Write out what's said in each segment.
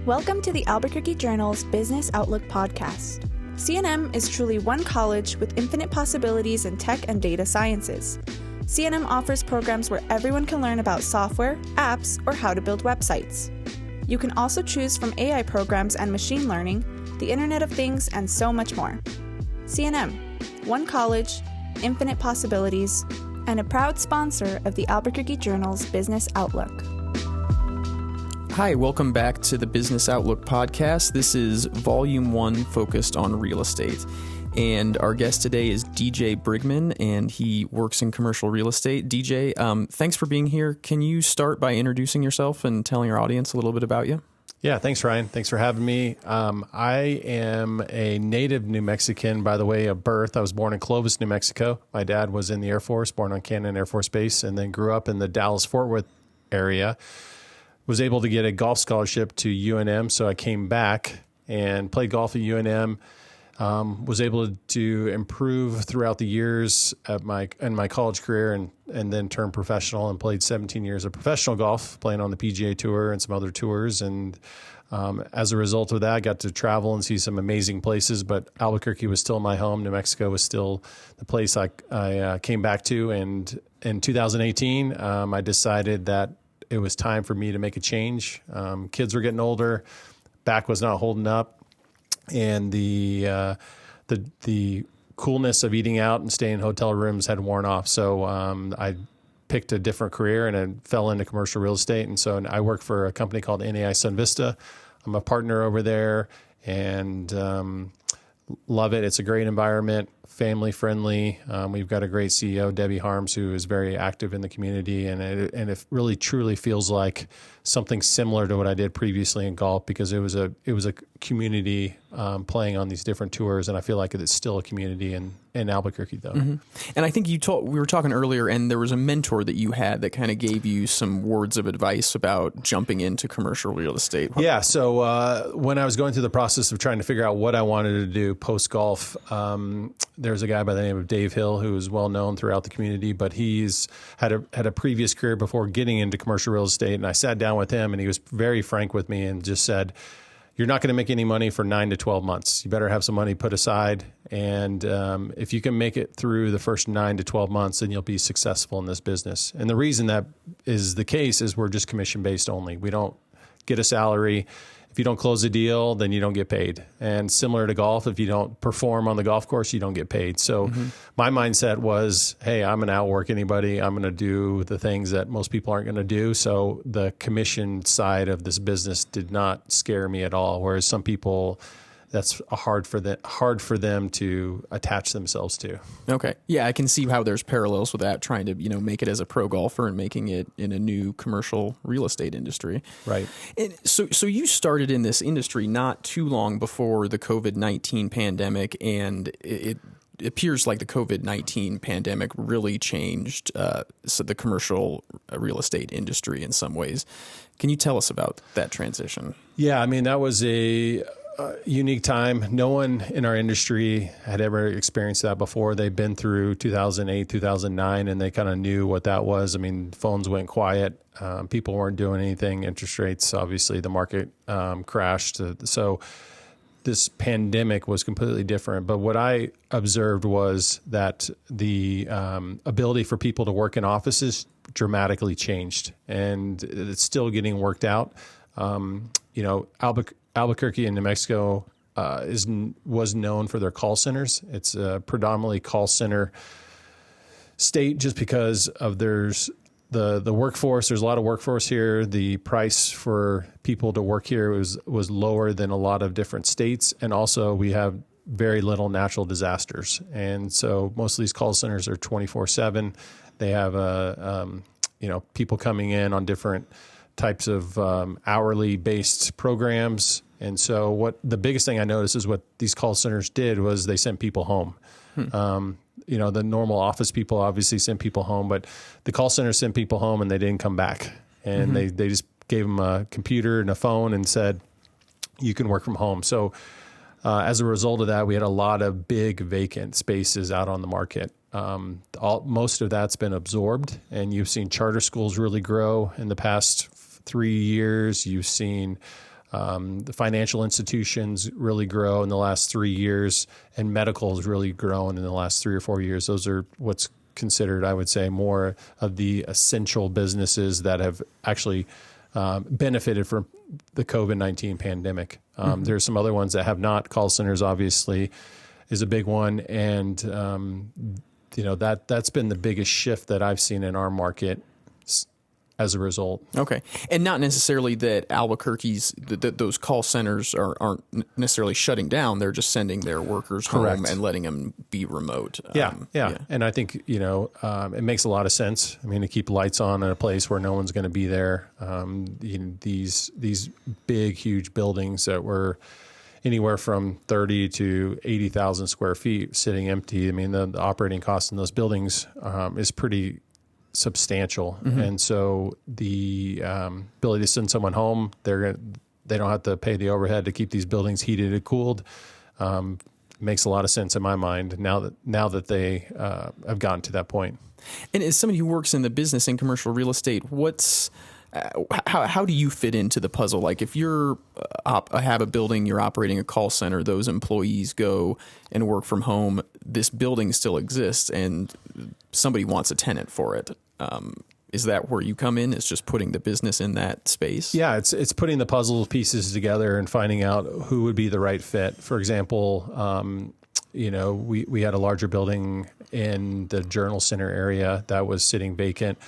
Welcome to the Albuquerque Journal's Business Outlook podcast. CNM is truly one college with infinite possibilities in tech and data sciences. CNM offers programs where everyone can learn about software, apps, or how to build websites. You can also choose from AI programs and machine learning, the Internet of Things, and so much more. CNM, one college, infinite possibilities, and a proud sponsor of the Albuquerque Journal's Business Outlook. Hi, welcome back to the Business Outlook podcast. This is Volume 1 focused on real estate. And our guest today is DJ Brigman, and he works in commercial real estate. DJ, thanks for being here. Can you start by introducing yourself and telling our audience a little bit about you? Yeah, thanks, Ryan. Thanks for having me. I am a native New Mexican by the way of birth. I was born in Clovis, New Mexico. My dad was in the Air Force, born on Cannon Air Force Base, and then grew up in the Dallas-Fort Worth area. Was able to get a golf scholarship to UNM, so I came back and played golf at UNM. Was able to improve throughout the years in my college career and then turned professional and played 17 years of professional golf, playing on the PGA Tour and some other tours. And as a result of that, I got to travel and see some amazing places, but Albuquerque was still my home. New Mexico was still the place I came back to. And in 2018, I decided that it was time for me to make a change. Kids were getting older, back was not holding up, and the coolness of eating out and staying in hotel rooms had worn off. So I picked a different career and I fell into commercial real estate. And so I work for a company called NAI SunVista. I'm a partner over there and love it. It's a great environment, family friendly. We've got a great CEO, Debbie Harms, who is very active in the community, and it really truly feels like something similar to what I did previously in golf, because it was a community playing on these different tours, and I feel like it's still a community in Albuquerque, though. Mm-hmm. And I think we were talking earlier, and there was a mentor that you had that kind of gave you some words of advice about jumping into commercial real estate. Yeah. So when I was going through the process of trying to figure out what I wanted to do post golf, there's a guy by the name of Dave Hill who is well known throughout the community, but he's had a previous career before getting into commercial real estate. And I sat down with him, and he was very frank with me and just said, "You're not going to make any money for 9 to 12 months. You better have some money put aside. And if you can make it through the first 9 to 12 months, then you'll be successful in this business." And the reason that is the case is we're just commission based only. We don't get a salary. If you don't close a deal, then you don't get paid. And similar to golf, if you don't perform on the golf course, you don't get paid. So my mindset was, hey, I'm going to outwork anybody. I'm going to do the things that most people aren't going to do. So the commission side of this business did not scare me at all. Whereas some people, that's hard for them to attach themselves to. Okay. Yeah, I can see how there's parallels with that, trying to, make it as a pro golfer and making it in a new commercial real estate industry. Right. And so you started in this industry not too long before the COVID-19 pandemic, and it appears like the COVID-19 pandemic really changed the commercial real estate industry in some ways. Can you tell us about that transition? Yeah, I mean, that was a unique time. No one in our industry had ever experienced that before. They've been through 2008, 2009, and they kind of knew what that was. I mean, phones went quiet. People weren't doing anything. Interest rates, obviously, the market crashed. So this pandemic was completely different. But what I observed was that the ability for people to work in offices dramatically changed, and it's still getting worked out. Albuquerque in New Mexico was known for their call centers. It's a predominantly call center state just because of there's the workforce. There's a lot of workforce here. The price for people to work here was lower than a lot of different states. And also we have very little natural disasters. And so most of these call centers are 24/7. They have people coming in on different types of hourly based programs. And so what the biggest thing I noticed is what these call centers did was they sent people home. The normal office people obviously sent people home, but the call center sent people home and they didn't come back. And they just gave them a computer and a phone and said, you can work from home. So as a result of that, we had a lot of big vacant spaces out on the market. Most of that's been absorbed, and you've seen charter schools really grow in the past 3 years. You've seen The financial institutions really grow in the last 3 years, and medical has really grown in the last 3 or 4 years. Those are what's considered, I would say, more of the essential businesses that have actually benefited from the COVID-19 pandemic. There's some other ones that have not. Call centers, obviously, is a big one. And, that's been the biggest shift that I've seen in our market as a result. Okay. And not necessarily that Albuquerque's, those call centers aren't necessarily shutting down. They're just sending their workers home and letting them be remote. Yeah. And I think, it makes a lot of sense. I mean, to keep lights on in a place where no one's going to be there. These big, huge buildings that were anywhere from 30 to 80,000 square feet sitting empty. I mean, the operating cost in those buildings is pretty substantial. And so the ability to send someone home, they don't have to pay the overhead to keep these buildings heated and cooled. Makes a lot of sense in my mind now that they have gotten to that point. And as somebody who works in the business and commercial real estate, how do you fit into the puzzle? Like if you're have a building, you're operating a call center, those employees go and work from home, this building still exists and somebody wants a tenant for it. Is that where you come in? Is just putting the business in that space? Yeah, it's putting the puzzle pieces together and finding out who would be the right fit. For example, we had a larger building in the Journal Center area that was sitting vacant,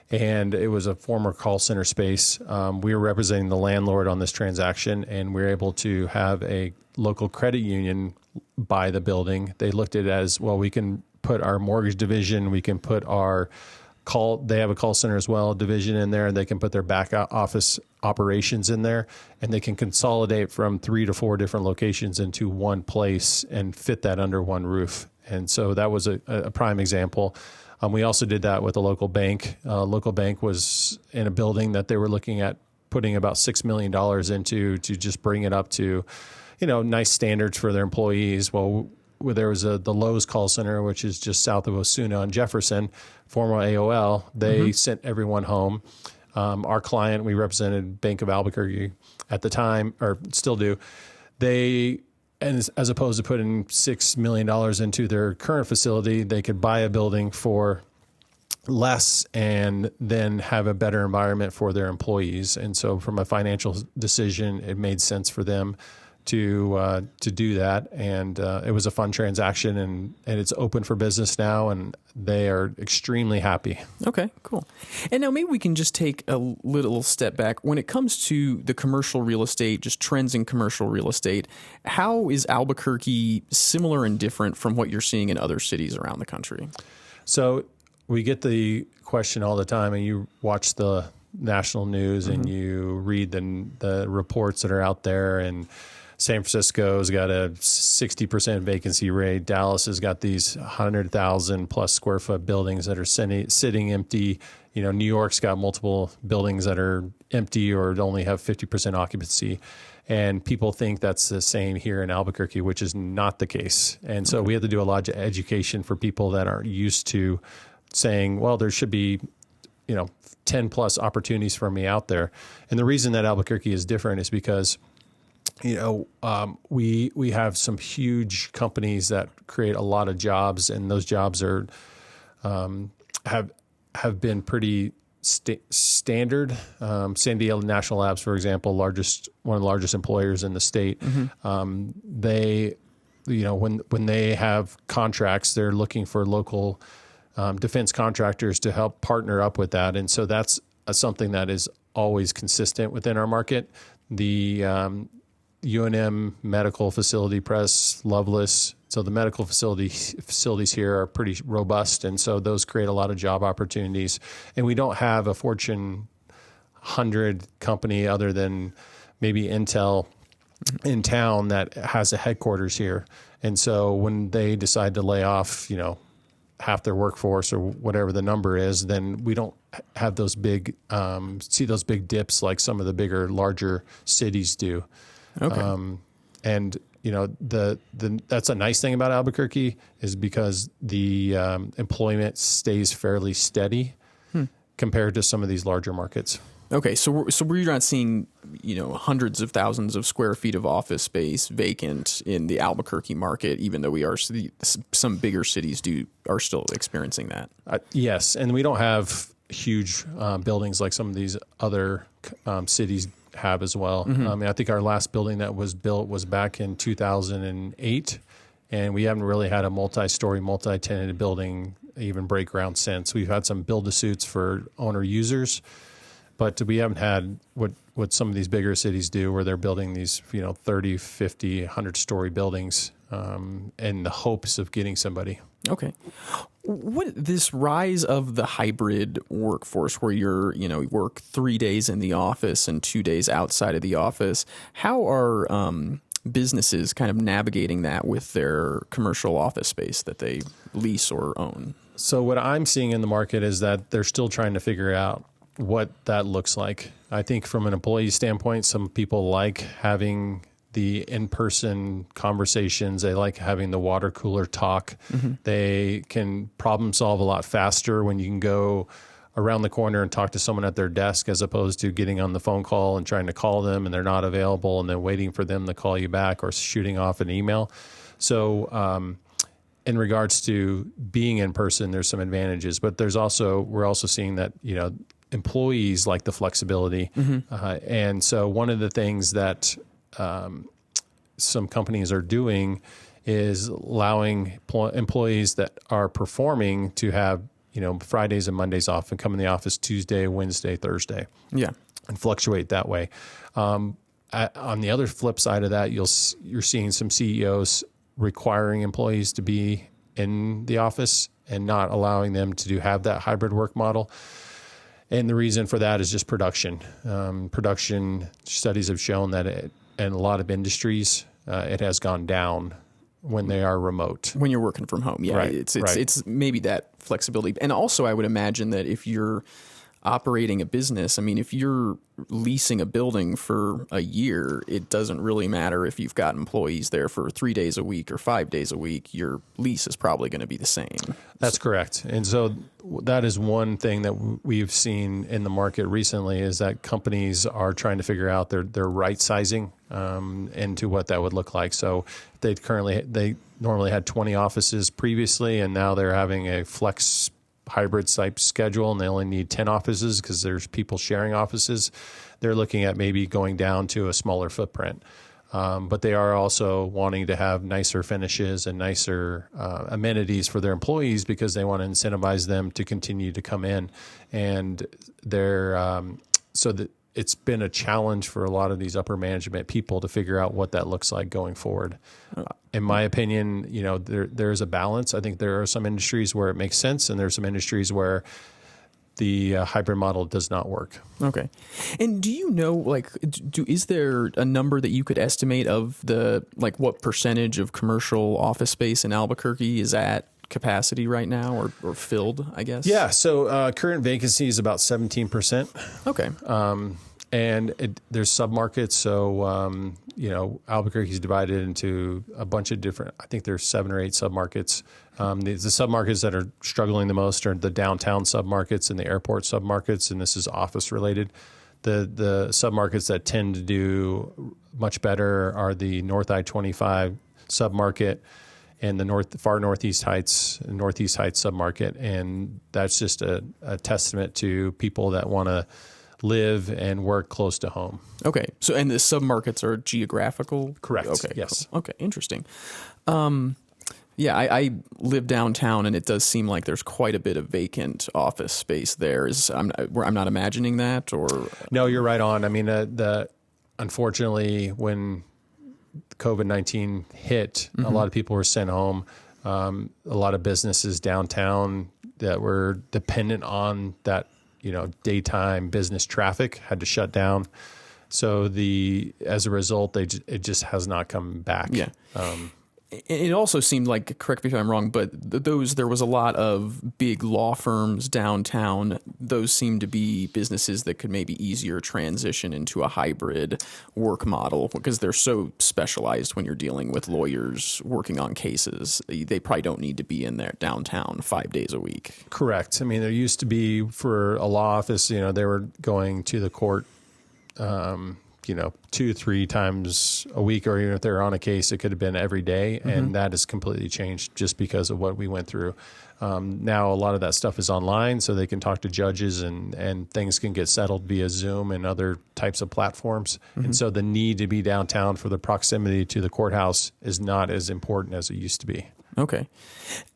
and it was a former call center space. We were representing the landlord on this transaction, and we were able to have a local credit union buy the building. They looked at it as, well, we can put our mortgage division, we can put our they have a call center as well, division in there, and they can put their back office operations in there, and they can consolidate from 3 to 4 different locations into one place and fit that under one roof. And so that was a prime example. We also did that with a local bank. Local bank was in a building that they were looking at putting about $6 million into to just bring it up to, nice standards for their employees. Well, there was the Lowe's call center, which is just south of Osuna on Jefferson, former AOL. They sent everyone home. Our client, we represented Bank of Albuquerque at the time, or still do. And as opposed to putting $6 million into their current facility, they could buy a building for less and then have a better environment for their employees. And so from a financial decision, it made sense for them to do that. And it was a fun transaction, and it's open for business now, and they are extremely happy. Okay, cool. And now maybe we can just take a little step back. When it comes to the commercial real estate, just trends in commercial real estate, how is Albuquerque similar and different from what you're seeing in other cities around the country? So we get the question all the time, and you watch the national news and you read the reports that are out there, and San Francisco's got a 60% vacancy rate. Dallas has got these 100,000 plus square foot buildings that are sitting empty. New York's got multiple buildings that are empty or only have 50% occupancy. And people think that's the same here in Albuquerque, which is not the case. And so we have to do a lot of education for people that aren't used to saying, well, there should be 10 plus opportunities for me out there. And the reason that Albuquerque is different is because we have some huge companies that create a lot of jobs, and those jobs are have been pretty standard. San Diego National Labs, for example, one of the largest employers in the state. They, when they have contracts, they're looking for local defense contractors to help partner up with that, and so that's something that is always consistent within our market. The UNM Medical Facility Press, Loveless. So the medical facilities here are pretty robust, and so those create a lot of job opportunities. And we don't have a Fortune 100 company other than maybe Intel in town that has a headquarters here. And so when they decide to lay off, half their workforce or whatever the number is, then we don't have those big see those big dips like some of the bigger, larger cities do. Okay. And that's a nice thing about Albuquerque is because the employment stays fairly steady compared to some of these larger markets. Okay, so we're not seeing, hundreds of thousands of square feet of office space vacant in the Albuquerque market, even though we are some bigger cities are still experiencing that. Yes, and we don't have huge buildings like some of these other cities have as well. Mm-hmm. I think our last building that was built was back in 2008, and we haven't really had a multi-story, multi-tenanted building even break ground since. We've had some build-to-suits for owner users, but we haven't had what some of these bigger cities do, where they're building these 30, 50, 100-story buildings in the hopes of getting somebody. Okay. What this rise of the hybrid workforce where you work 3 days in the office and 2 days outside of the office, how are businesses kind of navigating that with their commercial office space that they lease or own? So what I'm seeing in the market is that they're still trying to figure out what that looks like. I think from an employee standpoint, some people like having the in-person conversations. They like having the water cooler talk. Mm-hmm. They can problem solve a lot faster when you can go around the corner and talk to someone at their desk, as opposed to getting on the phone call and trying to call them and they're not available and then waiting for them to call you back or shooting off an email. So in regards to being in person, there's some advantages, but we're also seeing that, employees like the flexibility. Mm-hmm. And so one of the things that some companies are doing is allowing employees that are performing to have, Fridays and Mondays off and come in the office Tuesday, Wednesday, Thursday. Yeah. And fluctuate that way. On the other flip side of that, you're seeing some CEOs requiring employees to be in the office and not allowing them to have that hybrid work model. And the reason for that is just production. Production studies have shown that in a lot of industries, it has gone down when they are remote. When you're working from home, yeah. Right, it's maybe that flexibility. And also I would imagine that if you're operating a business, if you're leasing a building for a year, it doesn't really matter if you've got employees there for 3 days a week or 5 days a week. Your lease is probably going to be the same. That's correct. And so that is one thing that we've seen in the market recently, is that companies are trying to figure out their right sizing into what that would look like. So they normally had 20 offices previously, and now they're having a flex hybrid type schedule, and they only need 10 offices because there's people sharing offices. They're looking at maybe going down to a smaller footprint. But they are also wanting to have nicer finishes and nicer amenities for their employees, because they want to incentivize them to continue to come in. And it's been a challenge for a lot of these upper management people to figure out what that looks like going forward. In my opinion, there's a balance. I think there are some industries where it makes sense, and there's some industries where the hybrid model does not work. Okay. And do you know, is there a number that you could estimate of what percentage of commercial office space in Albuquerque is at capacity right now or filled, I guess? Yeah. So current vacancy is about 17%. Okay. And there's submarkets. So, Albuquerque is divided into a bunch of different, I think there's 7 or 8 submarkets. The submarkets that are struggling the most are the downtown submarkets and the airport submarkets, and this is office related. The submarkets that tend to do much better are the North I-25 submarket and the far Northeast Heights submarket. And that's just a testament to people that want to live and work close to home. Okay. So, and the submarkets are geographical? Correct. Okay. Yes. Cool. Okay. Interesting. Yeah, I live downtown, and it does seem like there's quite a bit of vacant office space there. I'm not imagining that, or no, you're right on. Unfortunately, when COVID-19 hit, mm-hmm. a lot of people were sent home. A lot of businesses downtown that were dependent on that, daytime business traffic had to shut down. So as a result, it just has not come back. Yeah. It also seemed like, correct me if I'm wrong, but there was a lot of big law firms downtown. Those seem to be businesses that could maybe easier transition into a hybrid work model because they're so specialized when you're dealing with lawyers working on cases. They probably don't need to be in there downtown 5 days a week. Correct. I mean, there used to be for a law office, they were going to the court 2-3 times a week, or even if they're on a case, it could have been every day. Mm-hmm. And that has completely changed just because of what we went through. Now a lot of that stuff is online, so they can talk to judges and things can get settled via Zoom and other types of platforms. Mm-hmm. And so the need to be downtown for the proximity to the courthouse is not as important as it used to be. Okay.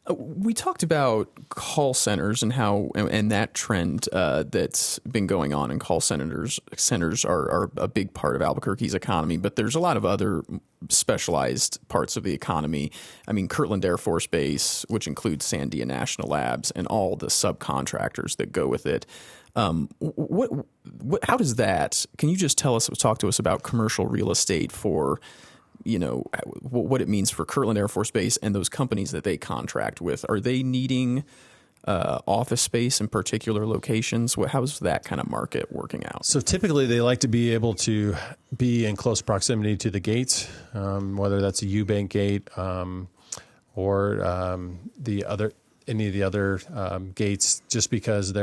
We talked about call centers and how and that trend that's been going on in call centers are a big part of Albuquerque's economy, but there's a lot of other specialized parts of the economy. I mean, Kirtland Air Force Base, which includes Sandia National Labs and all the subcontractors that go with it. How does that? Can you just talk to us about commercial real estate for what it means for Kirtland Air Force Base and those companies that they contract with? Are they needing office space in particular locations? How's that kind of market working out? So typically they like to be able to be in close proximity to the gates, whether that's a Eubank gate or any of the other gates, just because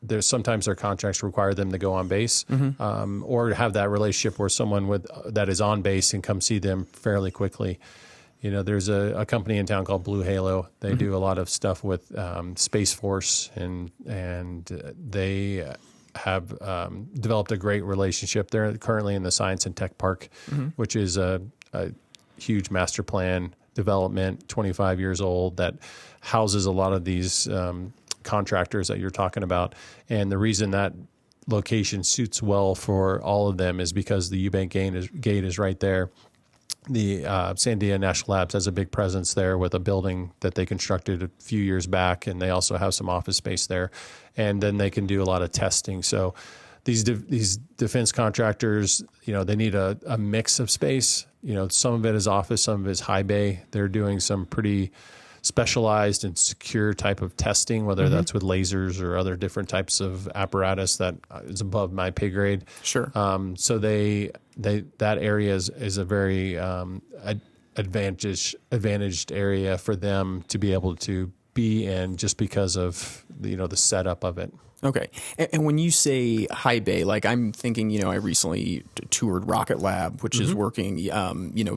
there's sometimes their contracts require them to go on base, mm-hmm. Or have that relationship where someone that is on base can come see them fairly quickly. There's a company in town called Blue Halo. They mm-hmm. do a lot of stuff with Space Force, and they have developed a great relationship. They're currently in the Science and Tech Park, mm-hmm. which is a huge master plan development, 25 years old, that houses a lot of these contractors that you're talking about. And the reason that location suits well for all of them is because the Eubank gate is right there. The Sandia National Labs has a big presence there with a building that they constructed a few years back, and they also have some office space there. And then they can do a lot of testing. So these defense contractors, they need a mix of space. Some of it is office, some of it is high bay. They're doing some pretty specialized and secure type of testing, whether mm-hmm. that's with lasers or other different types of apparatus that is above my pay grade. Sure. So that area is a very advantaged area for them to be able to be in, just because of the setup of it. Okay. And when you say high bay, like I'm thinking, I recently toured Rocket Lab, which mm-hmm. is working,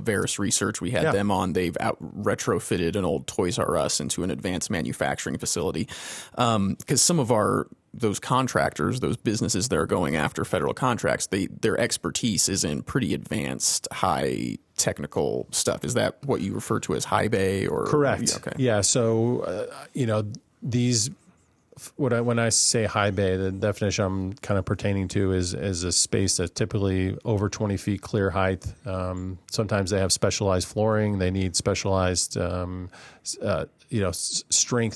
Veris Research. We had them on. They've retrofitted an old Toys R Us into an advanced manufacturing facility. Because some of those contractors, those businesses that are going after federal contracts, their expertise is in pretty advanced, high technical stuff. Is that what you refer to as high bay? Or correct? Okay. Yeah. So these. When I say high bay, the definition I'm kind of pertaining to is a space that's typically over 20 feet clear height. Sometimes they have specialized flooring. They need specialized, strength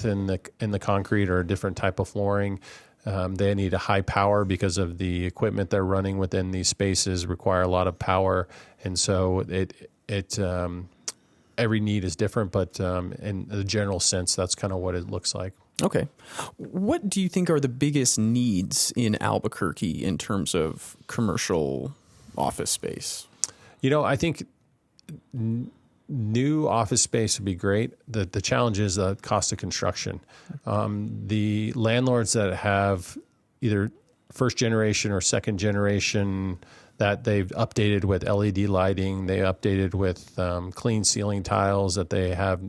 in the concrete, or a different type of flooring. They need a high power because of the equipment they're running within these spaces require a lot of power, and so it every need is different. But in the general sense, that's kind of what it looks like. Okay. What do you think are the biggest needs in Albuquerque in terms of commercial office space? I think new office space would be great. The challenge is the cost of construction. The landlords that have either first generation or second generation that they've updated with LED lighting, they updated with clean ceiling tiles, that they have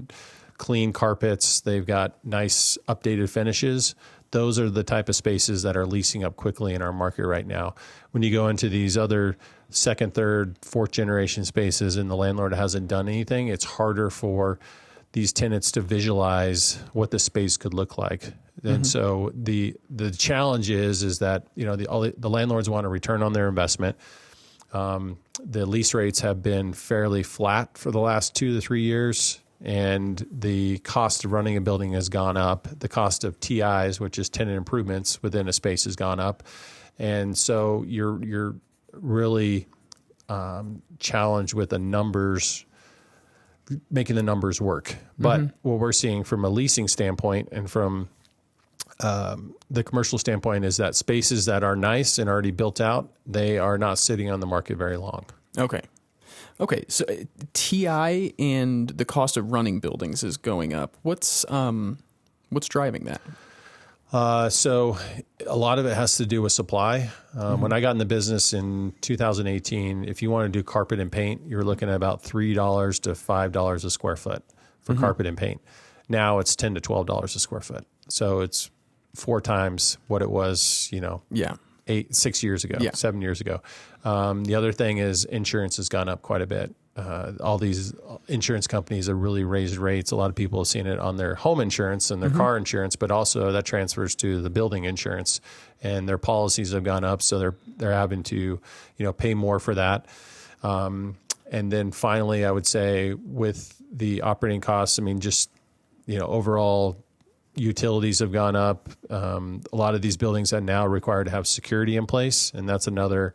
clean carpets, they've got nice updated finishes. Those are the type of spaces that are leasing up quickly in our market right now. When you go into these other second, third, fourth generation spaces and the landlord hasn't done anything, it's harder for these tenants to visualize what the space could look like. Mm-hmm. And so the challenge is that the landlords want a return on their investment. The lease rates have been fairly flat for the last 2 to 3 years. And the cost of running a building has gone up. The cost of TIs, which is tenant improvements within a space, has gone up. And so you're really challenged with a numbers making the numbers work. But what we're seeing from a leasing standpoint and from the commercial standpoint is that spaces that are nice and already built out, they are not sitting on the market very long. Okay. So TI and the cost of running buildings is going up. What's driving that? So a lot of it has to do with supply. When I got in the business in 2018, if you want to do carpet and paint, you're looking at about $3 to $5 a square foot for carpet and paint. Now it's $10 to $12 a square foot. So it's 4 times what it was, 6 years ago, 7 years ago. The other thing is insurance has gone up quite a bit. All these insurance companies have really raised rates. A lot of people have seen it on their home insurance and their car insurance, but also that transfers to the building insurance, and their policies have gone up. So they're having to, pay more for that. And then finally, I would say with the operating costs, overall utilities have gone up. A lot of these buildings are now required to have security in place, and that's another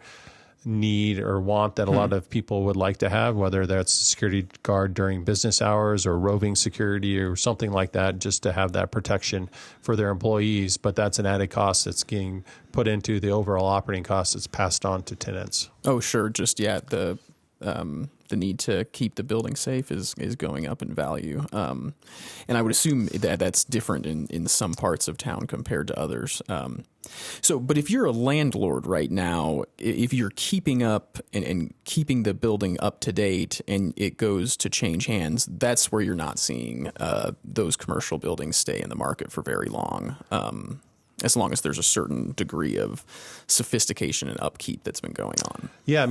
need or want that a lot of people would like to have, whether that's a security guard during business hours or roving security or something like that, just to have that protection for their employees. But that's an added cost that's getting put into the overall operating cost that's passed on to tenants. Oh, sure. Just, the need to keep the building safe is going up in value. And I would assume that that's different in some parts of town compared to others. But if you're a landlord right now, if you're keeping up and keeping the building up to date and it goes to change hands, that's where you're not seeing those commercial buildings stay in the market for very long. As long as there's a certain degree of sophistication and upkeep that's been going on. Yeah,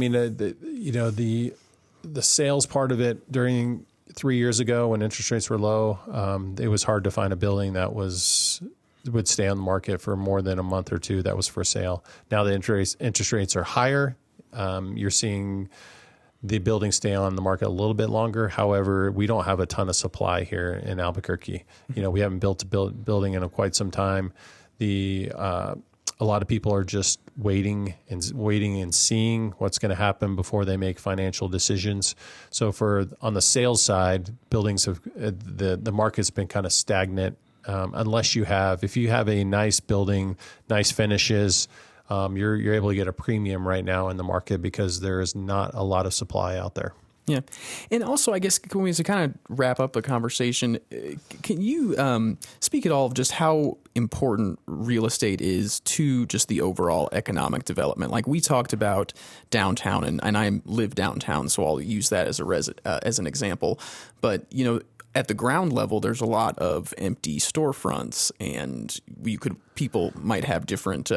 the sales part of it during 3 years ago when interest rates were low, it was hard to find a building that would stay on the market for more than a month or two that was for sale. Now the interest rates are higher. You're seeing the buildings stay on the market a little bit longer. However, we don't have a ton of supply here in Albuquerque. We haven't built a building in quite some time. A lot of people are just waiting and seeing what's going to happen before they make financial decisions. So on the sales side, buildings have the market's been kind of stagnant. If you have a nice building, nice finishes, you're able to get a premium right now in the market because there is not a lot of supply out there. Yeah. And also, I guess, to kind of wrap up the conversation, can you speak at all of just how important real estate is to just the overall economic development? Like we talked about downtown, and I live downtown, so I'll use that as an example. But, at the ground level, there's a lot of empty storefronts, and people might have different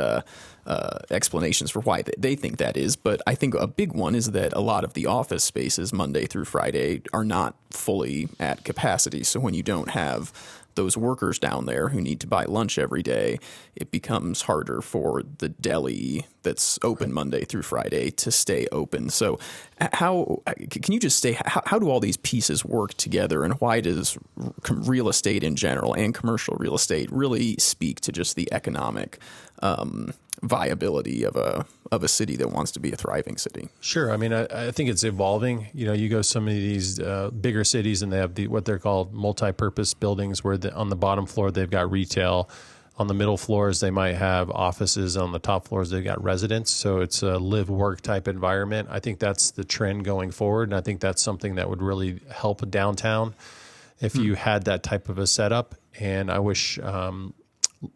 explanations for why they think that is. But I think a big one is that a lot of the office spaces Monday through Friday are not fully at capacity. So when you don't have those workers down there who need to buy lunch every day, it becomes harder for the deli that's open Monday through Friday to stay open. So how can you just say, how do all these pieces work together, and why does real estate in general and commercial real estate really speak to just the economic viability of a city that wants to be a thriving city? Sure. I think it's evolving. You go to some of these bigger cities and they have what they're called multi-purpose buildings where on the bottom floor they've got retail. On the middle floors they might have offices. On the top floors they've got residents. So it's a live-work type environment. I think that's the trend going forward, and I think that's something that would really help downtown if you had that type of a setup. And I wish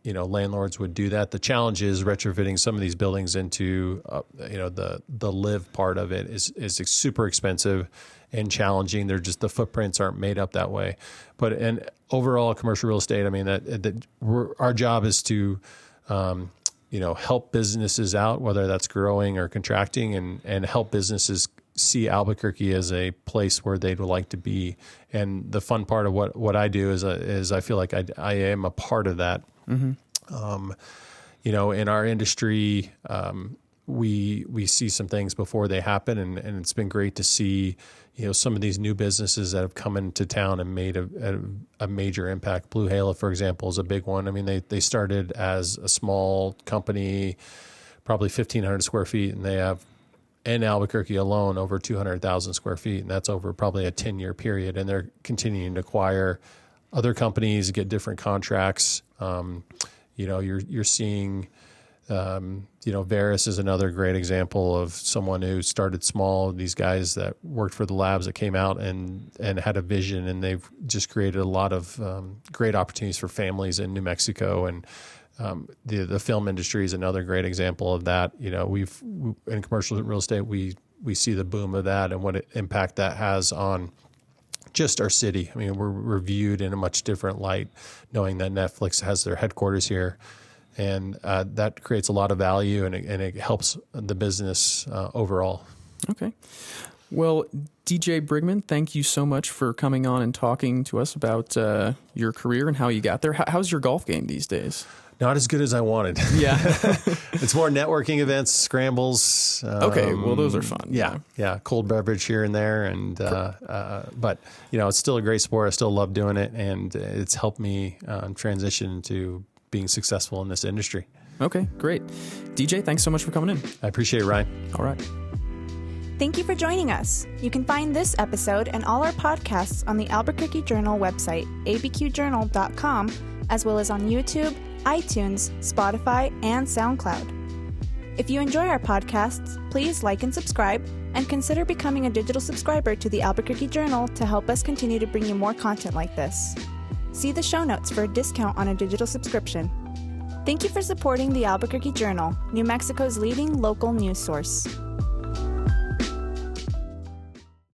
landlords would do that. The challenge is retrofitting some of these buildings into, the live part of it is super expensive and challenging. The footprints aren't made up that way. But in overall commercial real estate, our job is to, help businesses out, whether that's growing or contracting, and help businesses see Albuquerque as a place where they'd like to be. And the fun part of what I do is I feel like I am a part of that. Mm-hmm. In our industry, we see some things before they happen, and it's been great to see, some of these new businesses that have come into town and made a major impact. Blue Halo, for example, is a big one. They started as a small company, probably 1,500 square feet, and they have in Albuquerque alone over 200,000 square feet, and that's over probably a 10-year period. And they're continuing to acquire other companies, get different contracts. You're seeing, Veris is another great example of someone who started small. These guys that worked for the labs that came out and had a vision, and they've just created a lot of great opportunities for families in New Mexico. And the film industry is another great example of that. We've in commercial real estate, we see the boom of that and what impact that has on just our city. I mean, we're viewed in a much different light, knowing that Netflix has their headquarters here, and that creates a lot of value, and it helps the business overall. Okay. Well, DJ Brigman, thank you so much for coming on and talking to us about your career and how you got there. How's your golf game these days? Not as good as I wanted. Yeah. It's more networking events, scrambles. Okay. Well, those are fun. Yeah. Cold beverage here and there. But it's still a great sport. I still love doing it. And it's helped me transition to being successful in this industry. Okay, great. DJ, thanks so much for coming in. I appreciate it, Ryan. All right. Thank you for joining us. You can find this episode and all our podcasts on the Albuquerque Journal website, abqjournal.com, as well as on YouTube, iTunes, Spotify, and SoundCloud. If you enjoy our podcasts, please like and subscribe, and consider becoming a digital subscriber to the Albuquerque Journal to help us continue to bring you more content like this. See the show notes for a discount on a digital subscription. Thank you for supporting the Albuquerque Journal, New Mexico's leading local news source.